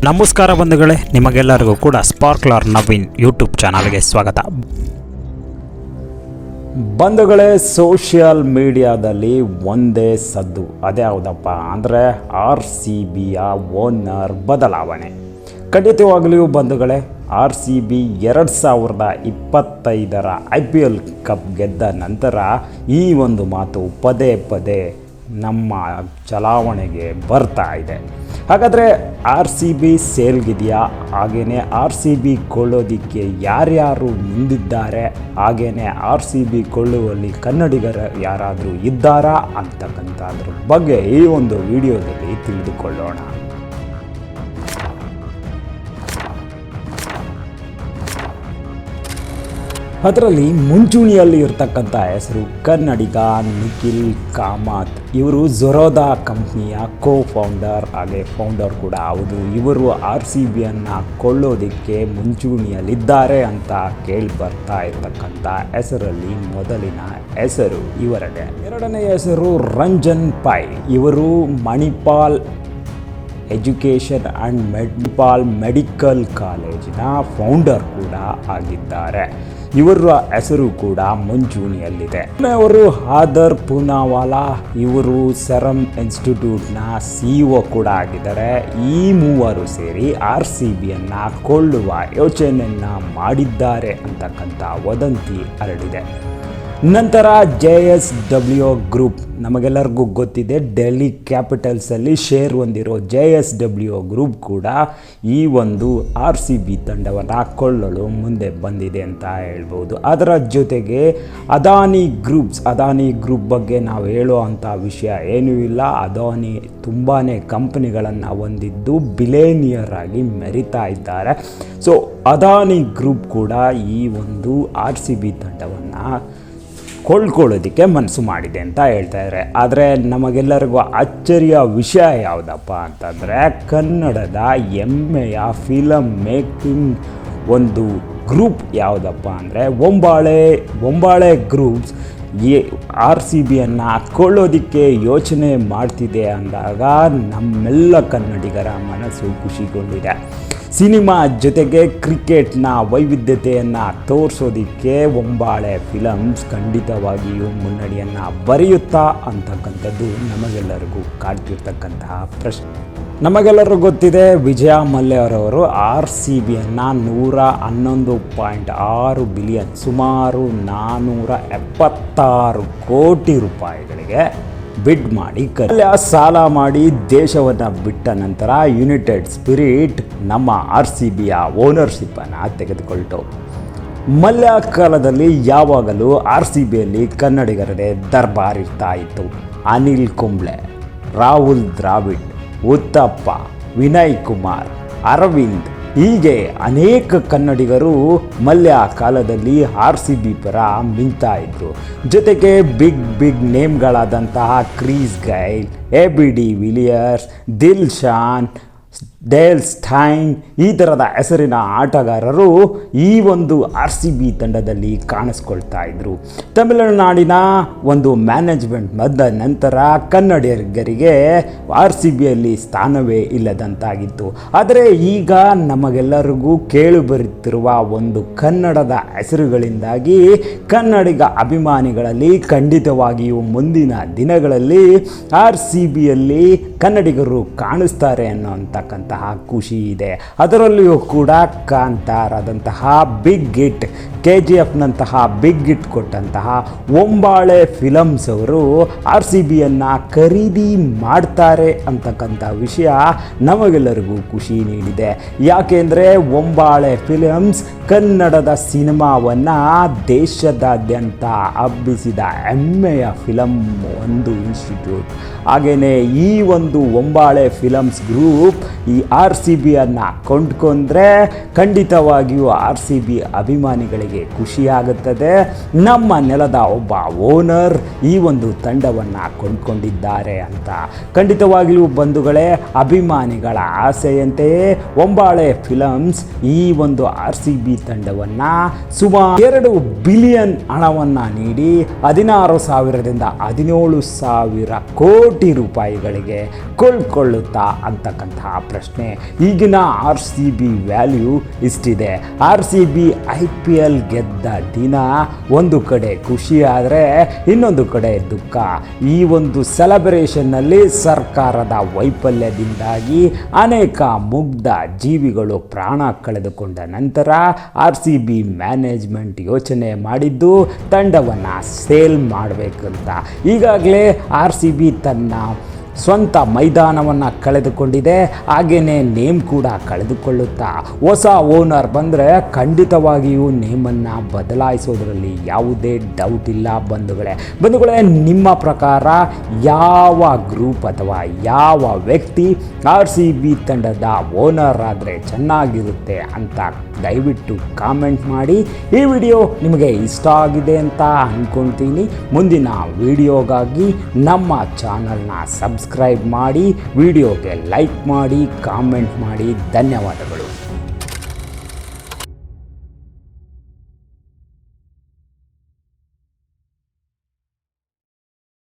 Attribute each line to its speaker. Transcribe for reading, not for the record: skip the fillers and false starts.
Speaker 1: ನಮಸ್ಕಾರ ಬಂಧುಗಳೇ, ನಿಮಗೆಲ್ಲರಿಗೂ ಕೂಡ ಸ್ಪಾರ್ಕ್ಲರ್ ನವೀನ್ ಯೂಟ್ಯೂಬ್ ಚಾನಲ್ಗೆ ಸ್ವಾಗತ. ಬಂಧುಗಳೇ, ಸೋಷಿಯಲ್ ಮೀಡಿಯಾದಲ್ಲಿ ಒಂದೇ ಸದ್ದು, ಅದೇ ಯಾವುದಪ್ಪ ಅಂದರೆ RCBಯ ಓನರ್ ಬದಲಾವಣೆ. ಖಂಡಿತವಾಗಲೂ ಬಂಧುಗಳೇ, RCB 2025ರ IPL ಕಪ್ ಗೆದ್ದ ನಂತರ ಈ ಒಂದು ಮಾತು ಪದೇ ಪದೇ ನಮ್ಮ ಚಲಾವಣೆಗೆ ಬರ್ತಾ ಇದೆ. ಹಾಗಾದರೆ RCB ಸೇಲ್ಗಿದೆಯಾ? ಹಾಗೆಯೇ RCB ಕೊಳ್ಳೋದಕ್ಕೆ ಯಾರ್ಯಾರು ಮುಂದಿದ್ದಾರೆ? ಹಾಗೆಯೇ RCB ಕೊಳ್ಳುವಲ್ಲಿ ಕನ್ನಡಿಗರು ಯಾರಾದರೂ ಇದ್ದಾರಾ ಅಂತಕ್ಕಂಥದ್ರ ಬಗ್ಗೆ ಈ ಒಂದು ವಿಡಿಯೋದಲ್ಲಿ ತಿಳಿದುಕೊಳ್ಳೋಣ. ಅದರಲ್ಲಿ ಮುಂಚೂಣಿಯಲ್ಲಿ ಇರ್ತಕ್ಕಂಥ ಹೆಸರು ಕನ್ನಡಿಗ ನಿಖಿಲ್ ಕಾಮತ್. ಇವರು ಝೊರೋದಾ ಕಂಪ್ನಿಯ ಫೌಂಡರ್ ಹಾಗೆ ಫೌಂಡರ್ ಕೂಡ ಹೌದು. ಇವರು RCBಯನ್ನು ಕೊಳ್ಳೋದಕ್ಕೆ ಮುಂಚೂಣಿಯಲ್ಲಿದ್ದಾರೆ ಅಂತ ಕೇಳಿ ಬರ್ತಾ ಇರ್ತಕ್ಕಂಥ ಹೆಸರಲ್ಲಿ ಮೊದಲಿನ ಹೆಸರು ಇವರದೇ. ಎರಡನೆಯ ಹೆಸರು ರಂಜನ್ ಪೈ. ಇವರು Manipal education and Manipal medical ಕಾಲೇಜಿನ ಫೌಂಡರ್ ಕೂಡ ಆಗಿದ್ದಾರೆ. ಇವರ ಹೆಸರು ಕೂಡ ಮುಂಚೂಣಿಯಲ್ಲಿದೆ. ಅವರು ಆದರ್ ಪೂನಾವಾಲಾ. ಇವರು ಸೆರಮ್ ಇನ್ಸ್ಟಿಟ್ಯೂಟ್ನ CEO ಕೂಡ ಆಗಿದ್ದಾರೆ. ಈ ಮೂವರು ಸೇರಿ RCBಯನ್ನು ಕೊಳ್ಳುವ ಯೋಚನೆಯನ್ನು ಮಾಡಿದ್ದಾರೆ ಅಂತಕ್ಕಂಥ ವದಂತಿ ಹರಡಿದೆ. ನಂತರ JSW ಗ್ರೂಪ್, ನಮಗೆಲ್ಲರಿಗೂ ಗೊತ್ತಿದೆ, ಡೆಲ್ಲಿ ಕ್ಯಾಪಿಟಲ್ಸಲ್ಲಿ ಶೇರ್ ಹೊಂದಿರೋ JSW ಗ್ರೂಪ್ ಕೂಡ ಈ ಒಂದು RCB ತಂಡವನ್ನು ಕೊಳ್ಳಲು ಮುಂದೆ ಬಂದಿದೆ ಅಂತ ಹೇಳ್ಬೋದು. ಅದರ ಜೊತೆಗೆ ಅದಾನಿ ಗ್ರೂಪ್ ಬಗ್ಗೆ ನಾವು ಹೇಳೋ ಅಂಥ ವಿಷಯ ಏನೂ ಇಲ್ಲ. ಅದಾನಿ ತುಂಬಾ ಕಂಪನಿಗಳನ್ನು ಹೊಂದಿದ್ದು ಬಿಲೇನಿಯರ್ ಆಗಿ ಮೆರಿತಾ ಇದ್ದಾರೆ. ಸೊ ಅದಾನಿ ಗ್ರೂಪ್ ಕೂಡ ಈ ಒಂದು RCB ತಂಡವನ್ನು ಕೊಳ್ಳೋದಕ್ಕೆ ಮನಸ್ಸು ಮಾಡಿದೆ ಅಂತ ಹೇಳ್ತಾ ಇದ್ದಾರೆ. ಆದರೆ ನಮಗೆಲ್ಲರಿಗೂ ಅಚ್ಚರಿಯ ವಿಷಯ ಯಾವುದಪ್ಪ ಅಂತಂದರೆ, ಕನ್ನಡದ ಹೆಮ್ಮೆಯ ಫಿಲಮ್ ಮೇಕಿಂಗ್ ಒಂದು ಗ್ರೂಪ್ ಯಾವುದಪ್ಪ ಅಂದರೆ ಒಂಬಾಳೆ ಗ್ರೂಪ್ಸ್ RCBಯನ್ನು ಕೊಳ್ಳೋದಕ್ಕೆ ಯೋಚನೆ ಮಾಡ್ತಿದೆ ಅಂದಾಗ ನಮ್ಮೆಲ್ಲ ಕನ್ನಡಿಗರ ಮನಸ್ಸು ಖುಷಿಗೊಂಡಿದೆ. ಸಿನಿಮಾ ಜೊತೆಗೆ ಕ್ರಿಕೆಟ್ನ ವೈವಿಧ್ಯತೆಯನ್ನು ತೋರಿಸೋದಕ್ಕೆ ಒಂಬಾಳೆ ಫಿಲಮ್ಸ್ ಖಂಡಿತವಾಗಿಯೂ ಮುನ್ನಡೆಯನ್ನು ಬರೆಯುತ್ತಾ ಅಂತಕ್ಕಂಥದ್ದು ನಮಗೆಲ್ಲರಿಗೂ ಕಾಡ್ತಿರ್ತಕ್ಕಂತಹ ಪ್ರಶ್ನೆ. ನಮಗೆಲ್ಲರಿಗೂ ಗೊತ್ತಿದೆ, ವಿಜಯ ಮಲ್ಯರವರು RCBಯನ್ನು 111.6 ಬಿಲಿಯನ್, ಸುಮಾರು 476 ಕೋಟಿ ರೂಪಾಯಿಗಳಿಗೆ ಬಿಡ್ ಮಾಡಿ ಸಾಲ ಮಾಡಿ ದೇಶವನ್ನು ಬಿಟ್ಟ ನಂತರ ಯುನೈಟೆಡ್ ಸ್ಪಿರಿಟ್ ನಮ್ಮ RCBಯ ಓನರ್ಶಿಪ್ಪನ್ನು ತೆಗೆದುಕೊಳ್ತು. ಮಲ್ಯ ಕಾಲದಲ್ಲಿ ಯಾವಾಗಲೂ RCBಯಲ್ಲಿ ಕನ್ನಡಿಗರದೇ ದರ್ಬಾರ್ ಇರ್ತಾ ಇತ್ತು. ಅನಿಲ್ ಕುಂಬ್ಳೆ, ರಾಹುಲ್ ದ್ರಾವಿಡ್, ಉತ್ತಪ್ಪ, ವಿನಯ್ ಕುಮಾರ್, ಅರವಿಂದ್, ಹೀಗೆ ಅನೇಕ ಕನ್ನಡಿಗರು ಮಲ್ಯ ಕಾಲದಲ್ಲಿ RCB ಪರ ಮಿಂತಾ ಇದ್ರು. ಜೊತೆಗೆ ಬಿಗ್ ನೇಮ್ಗಳಾದಂತಹ Chris Gayle, ABD Villiers, Dilshan, Dale Steyn, ಈ ಥರದ ಹೆಸರಿನ ಆಟಗಾರರು ಈ ಒಂದು RCB ತಂಡದಲ್ಲಿ ಕಾಣಿಸ್ಕೊಳ್ತಾ ಇದ್ರು. ತಮಿಳುನಾಡಿನ ಒಂದು ಮ್ಯಾನೇಜ್ಮೆಂಟ್ ಬಂದ ನಂತರ ಕನ್ನಡಿಗರಿಗೆ RCBಯಲ್ಲಿ ಸ್ಥಾನವೇ ಇಲ್ಲದಂತಾಗಿತ್ತು. ಆದರೆ ಈಗ ನಮಗೆಲ್ಲರಿಗೂ ಕೇಳಿಬರುತ್ತಿರುವ ಒಂದು ಕನ್ನಡದ ಹೆಸರುಗಳಿಂದಾಗಿ ಕನ್ನಡಿಗ ಅಭಿಮಾನಿಗಳಲ್ಲಿ ಖಂಡಿತವಾಗಿಯೂ ಮುಂದಿನ ದಿನಗಳಲ್ಲಿ RCBಯಲ್ಲಿ ಕನ್ನಡಿಗರು ಕಾಣಿಸ್ತಾರೆ ಅನ್ನೋಂತಕ್ಕಂತಹ ಖುಷಿ ಇದೆ. ಅದರಲ್ಲಿಯೂ ಕೂಡ ಕಾಂತಾರದಂತಹ ಬಿಗ್ ಹಿಟ್, KGFನಂತಹ ಬಿಗ್ ಹಿಟ್ ಕೊಟ್ಟಂತಹ ಒಂಬಾಳೆ ಫಿಲಮ್ಸ್ ಅವರು RCBಯನ್ನು ಖರೀದಿ ಮಾಡ್ತಾರೆ ಅಂತಕ್ಕಂಥ ವಿಷಯ ನಮಗೆಲ್ಲರಿಗೂ ಖುಷಿ ನೀಡಿದೆ. ಯಾಕೆಂದರೆ ಒಂಬಾಳೆ ಫಿಲಮ್ಸ್ ಕನ್ನಡದ ಸಿನಿಮಾವನ್ನು ದೇಶದಾದ್ಯಂತ ಹಬ್ಬಿಸಿದ ಹೆಮ್ಮೆಯ ಫಿಲಮ್ ಒಂದು ಇನ್ಸ್ಟಿಟ್ಯೂಟ್. ಹಾಗೆಯೇ ಈ ಒಂದು ಒಂಬಾಳೆ ಫಿಲಮ್ಸ್ ಗ್ರೂಪ್ ಈ RCBಯನ್ನು ಕೊಂಡ್ಕೊಂಡ್ರೆ ಖಂಡಿತವಾಗಿಯೂ RCB ಅಭಿಮಾನಿಗಳಿಗೆ
Speaker 2: ಹೇಗೆ ಖುಷಿಯಾಗುತ್ತದೆ. ನಮ್ಮ ನೆಲದ ಒಬ್ಬ ಓನರ್ ಈ ಒಂದು ತಂಡವನ್ನು ಕೊಂಡ್ಕೊಂಡಿದ್ದಾರೆ ಅಂತ. ಖಂಡಿತವಾಗಿಯೂ ಬಂಧುಗಳೇ, ಅಭಿಮಾನಿಗಳ ಆಸೆಯಂತೆಯೇ ಹೊಂಬಾಳೆ ಫಿಲಮ್ಸ್ ಈ ಒಂದು RCB ತಂಡವನ್ನು ಸುಮಾರು 2 ಬಿಲಿಯನ್ ಹಣವನ್ನು ನೀಡಿ 16,000ದಿಂದ 17,000 ಕೋಟಿ ರೂಪಾಯಿಗಳಿಗೆ ಕೊಳ್ಳುತ್ತಾ ಅಂತಕ್ಕಂತಹ ಪ್ರಶ್ನೆ. ಈಗಿನ RCB ವ್ಯಾಲ್ಯೂ ಇಷ್ಟಿದೆ. RCB IPL ಗೆದ್ದ ದಿನ ಒಂದು ಕಡೆ ಖುಷಿ ಆದರೆ ಇನ್ನೊಂದು ಕಡೆ ದುಃಖ. ಈ ಒಂದು ಸೆಲೆಬ್ರೇಷನ್ನಲ್ಲಿ ಸರ್ಕಾರದ ವೈಫಲ್ಯದಿಂದಾಗಿ ಅನೇಕ ಮುಗ್ಧ ಜೀವಿಗಳು ಪ್ರಾಣ ಕಳೆದುಕೊಂಡ ನಂತರ RCB ಮ್ಯಾನೇಜ್ಮೆಂಟ್ ಯೋಚನೆ ಮಾಡಿದ್ದು ತಂಡವನ್ನು ಸೇಲ್ ಮಾಡಬೇಕಂತ. ಈಗಾಗಲೇ RCB ತನ್ನ ಸ್ವಂತ ಮೈದಾನವನ್ನು ಕಳೆದುಕೊಂಡಿದೆ, ಹಾಗೆಯೇ ನೇಮ್ ಕೂಡ ಕಳೆದುಕೊಳ್ಳುತ್ತಾ ಹೊಸ ಓನರ್ ಬಂದರೆ ಖಂಡಿತವಾಗಿಯೂ ನೇಮನ್ನು ಬದಲಾಯಿಸೋದರಲ್ಲಿ ಯಾವುದೇ ಡೌಟ್ ಇಲ್ಲ. ಬಂಧುಗಳೇ, ನಿಮ್ಮ ಪ್ರಕಾರ ಯಾವ ಗ್ರೂಪ್ ಅಥವಾ ಯಾವ ವ್ಯಕ್ತಿ RCB ತಂಡದ ಓನರ್ ಆದರೆ ಚೆನ್ನಾಗಿರುತ್ತೆ ಅಂತ ದಯವಿಟ್ಟು ಕಾಮೆಂಟ್ ಮಾಡಿ. ಈ ವಿಡಿಯೋ ನಿಮಗೆ ಇಷ್ಟ ಆಗಿದೆ ಅಂತ ಅಂದ್ಕೊಳ್ತೀನಿ. ಮುಂದಿನ ವಿಡಿಯೋಗಾಗಿ ನಮ್ಮ ಚಾನಲ್ನ ಸಬ್ಸ್ಕ್ರೈಬ್ ಮಾಡಿ, ವಿಡಿಯೋಗೆ ಲೈಕ್ ಮಾಡಿ, ಕಾಮೆಂಟ್ ಮಾಡಿ. ಧನ್ಯವಾದಗಳು.